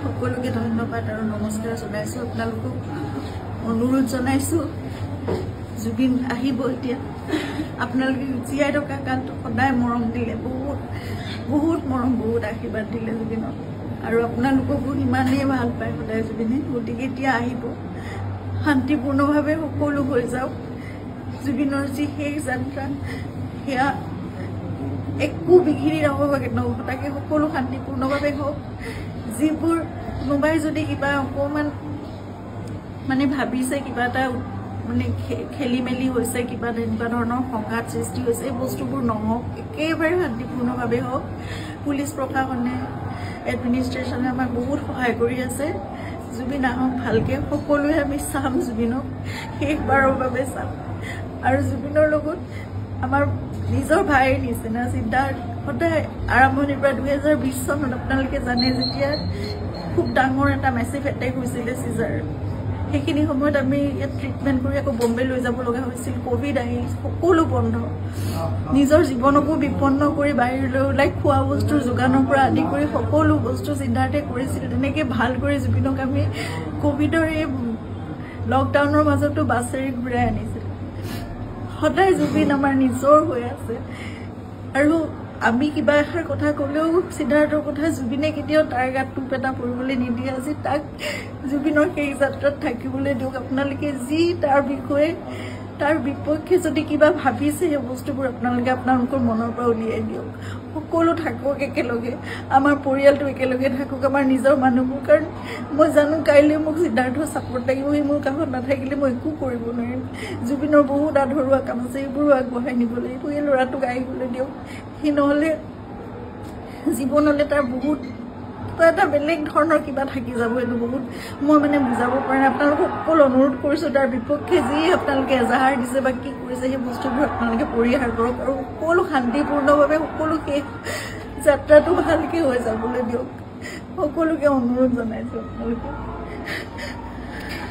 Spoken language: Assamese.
সকলোকে ধন্যবাদ আৰু নমস্কাৰ জনাইছোঁ। আপোনালোকক অনুৰোধ জনাইছোঁ, জুবিন আহিব এতিয়া। আপোনালোকে জীয়াই থকা কালটো সদায় মৰম দিলে, বহুত বহুত মৰম, বহুত আশীৰ্বাদ দিলে জুবিনক, আৰু আপোনালোককো ইমানেই ভাল পায় সদায় জুবিনে। গতিকে এতিয়া আহিব, শান্তিপূৰ্ণভাৱে সকলো হৈ যাওক। জুবিনৰ যি শেষ যাত্ৰা, সেয়া একো বিঘিনি নঘটাকে সকলো শান্তিপূৰ্ণভাৱে হওক। যিবোৰ কোনোবাই যদি কিবা অকণমান মানে ভাবিছে, কিবা এটা মানে খেলি মেলি হৈছে, কিবা তেনেকুৱা ধৰণৰ সংঘাত সৃষ্টি হৈছে, এই বস্তুবোৰ নহওক, একেবাৰে শান্তিপূৰ্ণভাৱে হওক। পুলিচ প্ৰশাসনে, এডমিনিষ্ট্ৰেশ্যনে আমাক বহুত সহায় কৰি আছে। জুবিন আহক ভালকৈ, সকলোৱে আমি চাম, জুবিনক শেষবাৰৰ বাবে চাম। আৰু জুবিনৰ লগত আমাৰ নিজৰ ভাইৰ নিচিনা চিন্তা সদায় আৰম্ভণিৰ পৰা 2020 চনত আপোনালোকে জানে, যেতিয়া খুব ডাঙৰ এটা মেচিভ এটেক হৈছিলে চিজাৰ, সেইখিনি সময়ত আমি ইয়াত ট্ৰিটমেণ্ট কৰি আকৌ বম্বে লৈ যাব লগা হৈছিল। কোভিড আহিল, সকলো বন্ধ, নিজৰ জীৱনকো বিপন্ন কৰি বাহিৰলৈ ওলাই খোৱা বস্তুৰ যোগানৰ পৰা আদি কৰি সকলো বস্তু চিন্তাতে কৰিছিল। তেনেকৈ ভাল কৰি জুবিনক আমি কোভিডৰ এই লকডাউনৰ মাজতো বাছেৰে ঘূৰাই আনিছিল। সদায় জুবিন আমাৰ নিজৰ হৈ আছে, আৰু আমি কিবা এষাৰ কথা ক'লেও সিদ্ধাৰ্থৰ কথা জুবিনে কেতিয়াও তাৰ গাত টোপ এটা পৰিবলৈ নিদিয়ে। আজি তাক জুবিনৰ সেই যাত্ৰাত থাকিবলৈ দিয়ক। আপোনালোকে যি তাৰ বিষয়ে, তাৰ বিপক্ষে যদি কিবা ভাবিছে, সেই বস্তুবোৰ আপোনালোকে আপোনালোকৰ মনৰ পৰা উলিয়াই দিয়ক। সকলো থাকক একেলগে, আমাৰ পৰিয়ালটো একেলগে থাকক, আমাৰ নিজৰ মানুহবোৰ। কাৰণ মই জানো কাইলৈ মোক সিদ্ধাৰ্থৰ ছাপোৰ্ট লাগিব, সি মোৰ কাষত নাথাকিলে মই একো কৰিব নোৱাৰিম। জুবিনৰ বহুত আধৰুৱা কাম আছে, সেইবোৰো আগবঢ়াই নিব লাগিব। এই ল'ৰাটোক আহিবলৈ দিয়ক, সি নহ'লে জীৱনলৈ তাৰ বহুত এটা বেলেগ ধৰণৰ কিবা থাকি যাব। এইটো বহুত মই মানে বুজাব পৰা নাই। আপোনালোকক সকলো অনুৰোধ কৰিছোঁ, তাৰ বিপক্ষে যি আপোনালোকে এজাহাৰ দিছে বা কি কৰিছে, সেই বস্তুবোৰ আপোনালোকে পৰিহাৰ কৰক, আৰু সকলো শান্তিপূৰ্ণভাৱে সকলো শেষ যাত্ৰাটো ভালকৈ হৈ যাবলৈ দিয়ক। সকলোকে অনুৰোধ জনাইছোঁ আপোনালোকে।